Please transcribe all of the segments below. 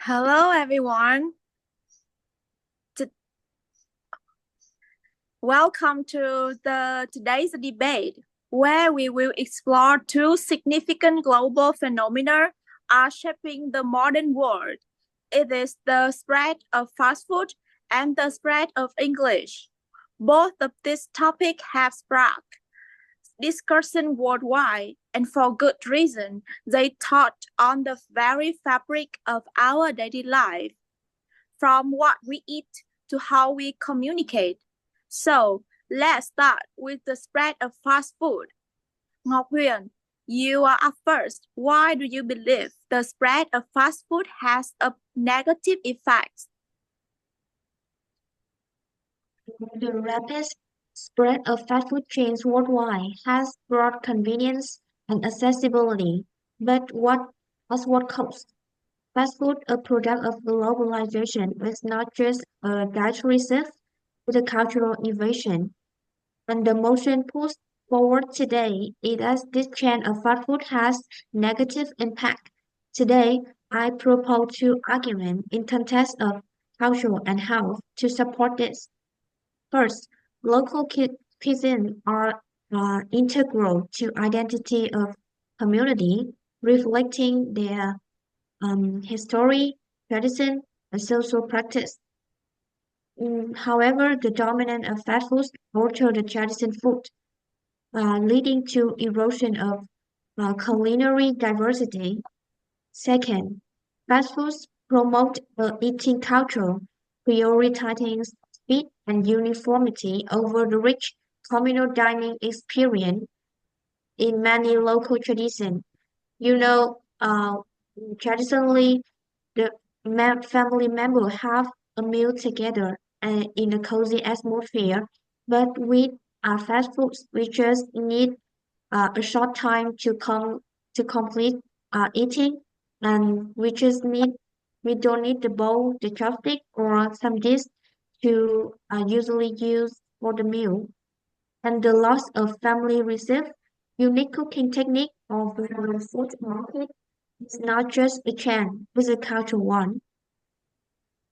Hello, everyone. T- Welcome to today's debate, where we will explore two significant global phenomena are shaping the modern world. It is the spread of fast food and the spread of English. Both of these topics have sparked discussion worldwide, and for good reason. They touch on the very fabric of our daily life, from what we eat to how we communicate. So let's start with the spread of fast food. Ngọc Huyền, you are up first. Why do you believe the spread of fast food has a negative effect? The rapid spread of fast food chains worldwide has brought convenience and accessibility, but at what cost? Fast food, a product of globalization, is not just a dietary shift, it's a cultural invasion. And the motion pushed forward today is that this chain of fast food has negative impact. Today, I propose two arguments in context of culture and health to support this. First, cuisine are integral to identity of community, reflecting their history, tradition, and social practice. However, the dominance of fast foods alter the traditional food, leading to erosion of culinary diversity. Second, fast foods promote eating culture, prioritizing speed and uniformity over the rich communal dining experience in many local traditions. You know, traditionally, the family members have a meal together and in a cozy atmosphere, but with fast foods, we just need a short time to complete eating, and we don't need the bowl, the chopstick, or some dish to usually use for the meal. And the loss of family recipe, unique cooking technique of the food market is not just a trend, it's a cultural one.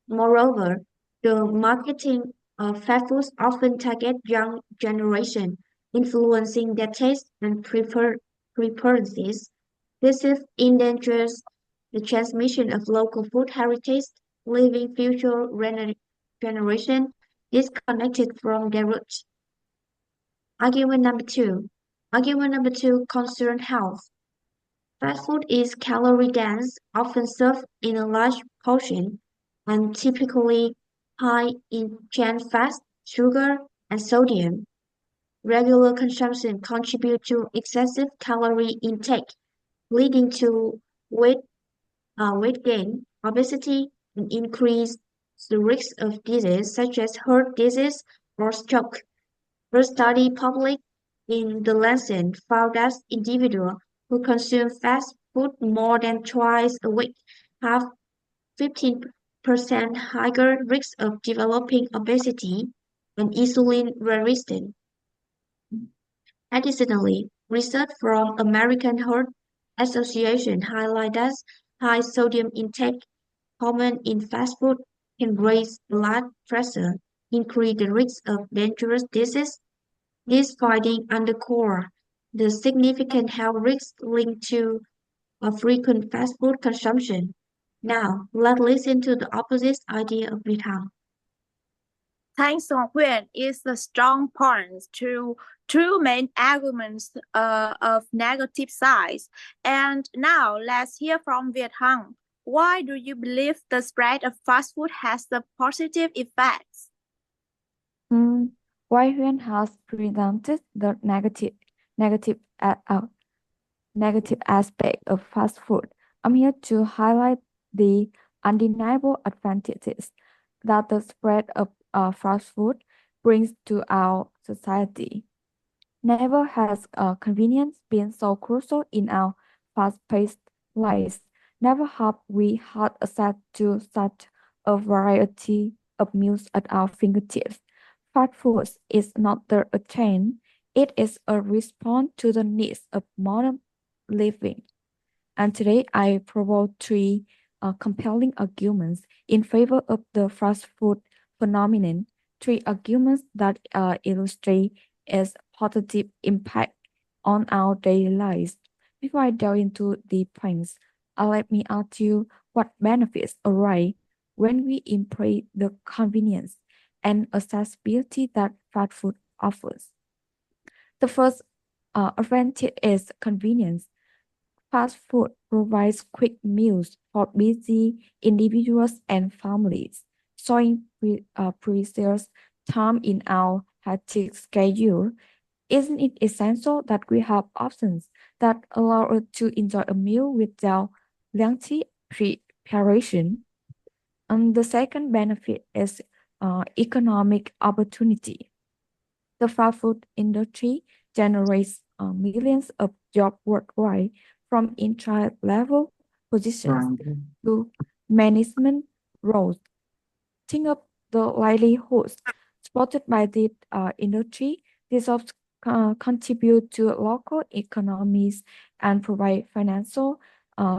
Moreover, the marketing of fast foods often target young generation, influencing their taste and preferences. This is endangers the transmission of local food heritage, leaving future generation disconnected from their roots. Argument number two. Argument number two concerns health. Fast food is calorie dense, often served in a large portion, and typically high in trans fat, sugar, and sodium. Regular consumption contributes to excessive calorie intake, leading to weight gain, obesity, and increase the risk of disease such as heart disease or stroke. A study published in The Lancet found that individuals who consume fast food more than twice a week have 15% higher risk of developing obesity and insulin resistance. Additionally, research from American Heart Association highlights that high sodium intake common in fast food can raise blood pressure, increase the risk of dangerous diseases. This finding underscores the significant health risks linked to a frequent fast food consumption. Now, let's listen to the opposite idea of Vietnam. Thanks, Ngọc Huyền is the strong point to two main arguments of negative sides. And now let's hear from Việt Hằng. Why do you believe the spread of fast food has the positive effects? Wai Huyên has presented the negative aspect of fast food. I'm here to highlight the undeniable advantages that the spread of fast food brings to our society. Never has convenience been so crucial in our fast-paced lives. Never have we had access to such a variety of meals at our fingertips. Fast food is not a chain, it is a response to the needs of modern living. And today I propose three compelling arguments in favor of the fast food phenomenon. Three arguments that illustrate its positive impact on our daily lives. Before I delve into the points, let me ask you what benefits arise when we embrace the convenience and accessibility that fast food offers. The first advantage is convenience. Fast food provides quick meals for busy individuals and families, showing precious time in our hectic schedule. Isn't it essential that we have options that allow us to enjoy a meal without lengthy preparation? And the second benefit is economic opportunity. The fast food industry generates millions of jobs worldwide, from entry-level positions to management roles. Think of the livelihoods supported by the industry. These jobs contribute to local economies and provide financial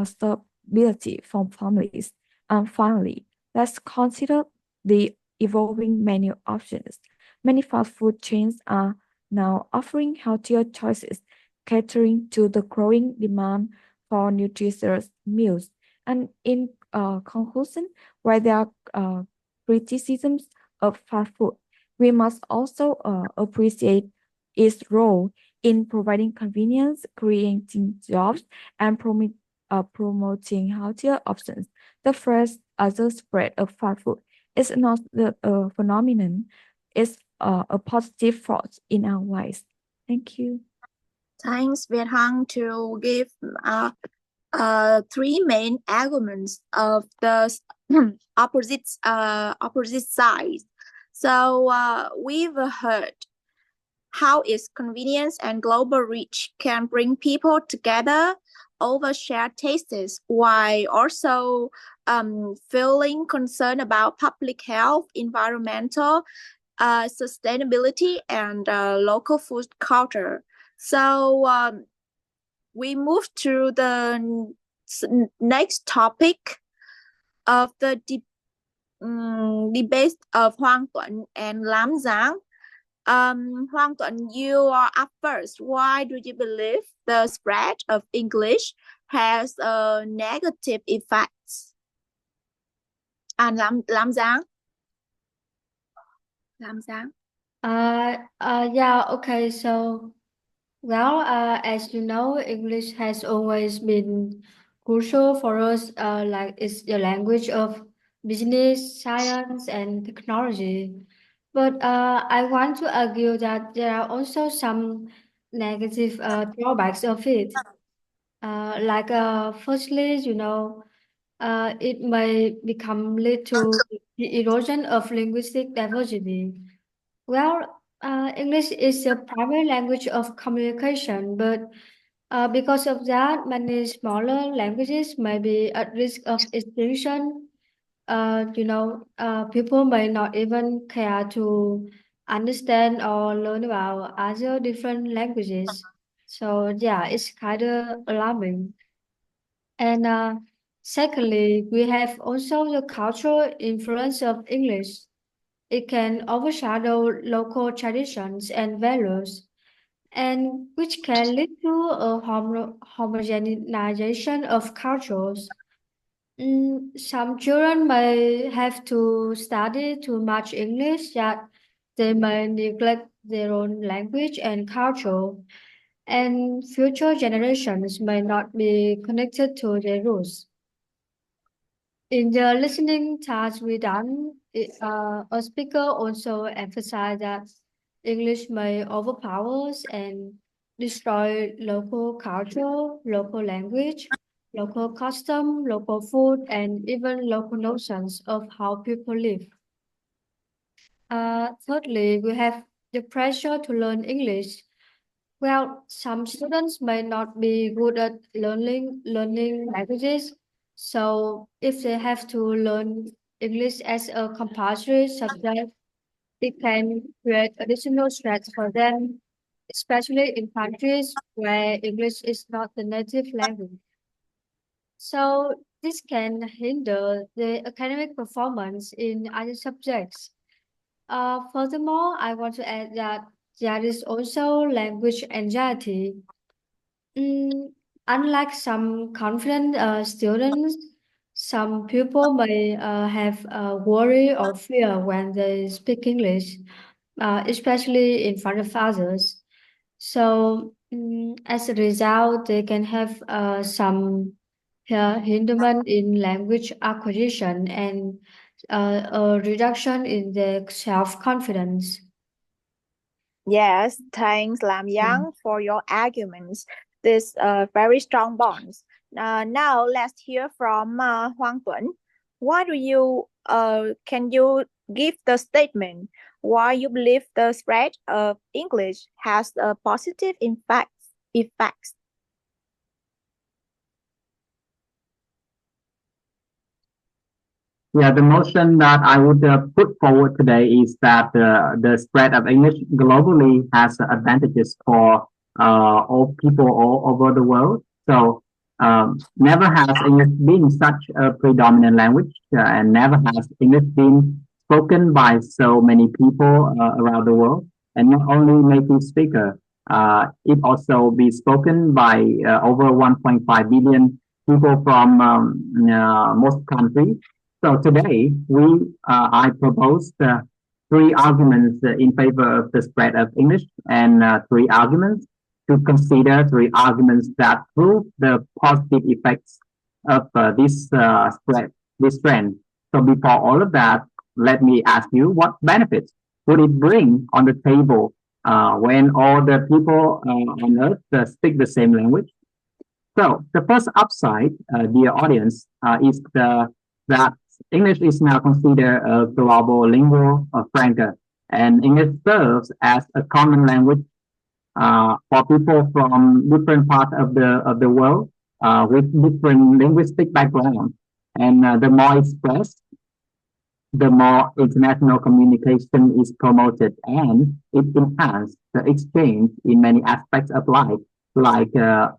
stability for families. And finally, let's consider the evolving menu options. Many fast food chains are now offering healthier choices, catering to the growing demand for nutritious meals. And in conclusion, while there are criticisms of fast food, we must also appreciate its role in providing convenience, creating jobs, and promoting healthier options. The first, other spread of fast food is not the phenomenon, it's a positive force in our lives. Thank you. Thanks, Việt Hằng, to give three main arguments of the opposite sides. So we've heard how its convenience and global reach can bring people together over shared tastes, while also feeling concerned about public health, environmental sustainability, and local food culture. So we move to the next topic of the debate of Hoang Tuấn and Lam Giang. Hoang Tuấn, you are up first. Why do you believe the spread of English has negative effects? And Lam Giang? Lam Giang? Yeah, okay. So, well, as you know, English has always been crucial for us. Like it's the language of business, science, and technology. But I want to argue that there are also some negative drawbacks of it. Firstly, it may become lead to the erosion of linguistic diversity. Well, English is a primary language of communication, but because of that, many smaller languages may be at risk of extinction. People may not even care to understand or learn about other different languages. So yeah, it's kind of alarming. And secondly, we have also the cultural influence of English. It can overshadow local traditions and values, and which can lead to a homogenization of cultures. Some children may have to study too much English, yet they may neglect their own language and culture, and future generations may not be connected to their roots. In the listening task we done, a speaker also emphasized that English may overpower and destroy local culture, local language, local custom, local food, and even local notions of how people live. Thirdly, we have the pressure to learn English. Well, some students may not be good at learning languages, so if they have to learn English as a compulsory subject, it can create additional stress for them, especially in countries where English is not the native language. So this can hinder the academic performance in other subjects. Furthermore, I want to add that there is also language anxiety. Mm, Unlike some confident students, some people may have worry or fear when they speak English, especially in front of others. So, as a result, they can have some hindrance in language acquisition and a reduction in their self-confidence. Yes, thanks, Lam Yang, for your arguments. This very strong bonds. Now let's hear from Huang Tuấn. Why do you can you give the statement why you believe the spread of English has a positive effects? Yeah, the motion that I would put forward today is that the spread of English globally has advantages for all people all over the world. So never has English been such a predominant language, and never has English been spoken by so many people around the world. And not only native speaker, it also be spoken by over 1.5 billion people from most countries. So today, I propose three arguments in favor of the spread of English, and three arguments to consider, three arguments that prove the positive effects of this trend. So before all of that, let me ask you, what benefits would it bring on the table when all the people on earth speak the same language? So the first upside, dear audience, is that English is now considered a global lingua franca, and English serves as a common language for people from different parts of the world with different linguistic backgrounds. And the more expressed, the more international communication is promoted, and it enhances the exchange in many aspects of life, like a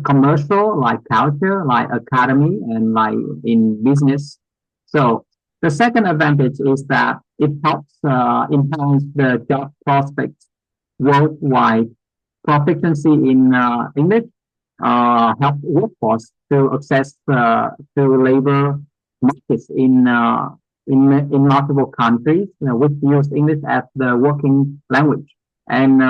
commercial, like culture, like academy, and like in business. So the second advantage is that it helps enhance the job prospects worldwide. Proficiency in English help workforce to access to labor markets in multiple countries, which use English as the working language. And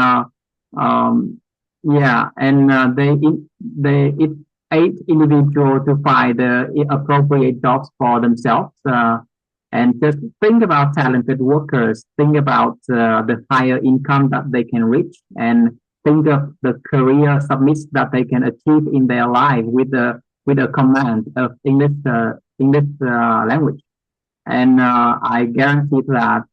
um, yeah, and it aid individual to find the appropriate jobs for themselves. And just think about talented workers. Think about the higher income that they can reach, and think of the career summits that they can achieve in their life with the command of English language. And I guarantee that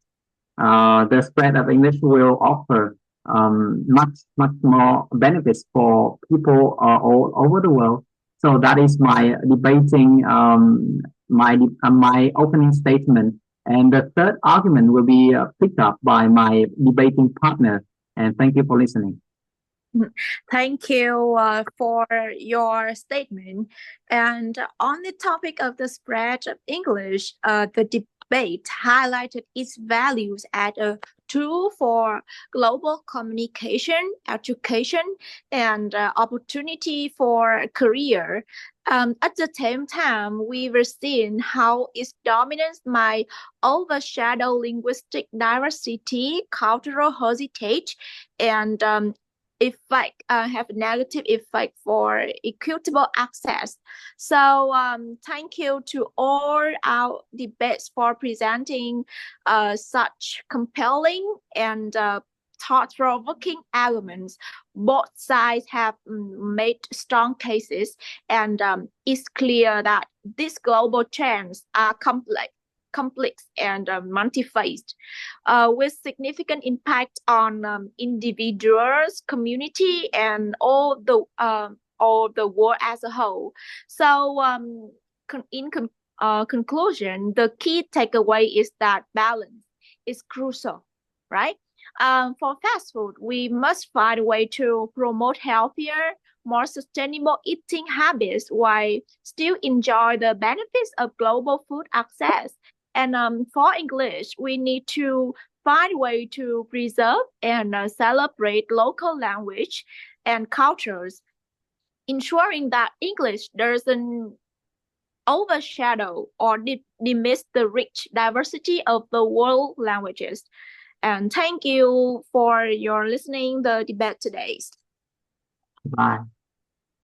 the spread of English will offer much more benefits for people all over the world. So that is my debating my opening statement. And the third argument will be picked up by my debating partner. And thank you for listening. Thank you for your statement. And on the topic of the spread of English, the debate highlighted its values as a tool for global communication, education, and opportunity for career. At the same time, we were seeing how its dominance might overshadow linguistic diversity, cultural heritage, and have a negative effect for equitable access. So thank you to all our debates for presenting such compelling and thought-provoking arguments. Both sides have made strong cases, and it's clear that these global trends are complex and multi-faced, with significant impact on individuals, community, and all the world as a whole. So, in conclusion, the key takeaway is that balance is crucial, right? For fast food, we must find a way to promote healthier, more sustainable eating habits while still enjoy the benefits of global food access. And for English, we need to find way to preserve and celebrate local language and cultures, ensuring that English doesn't overshadow or diminish the rich diversity of the world languages. And thank you for your listening the debate today. Bye.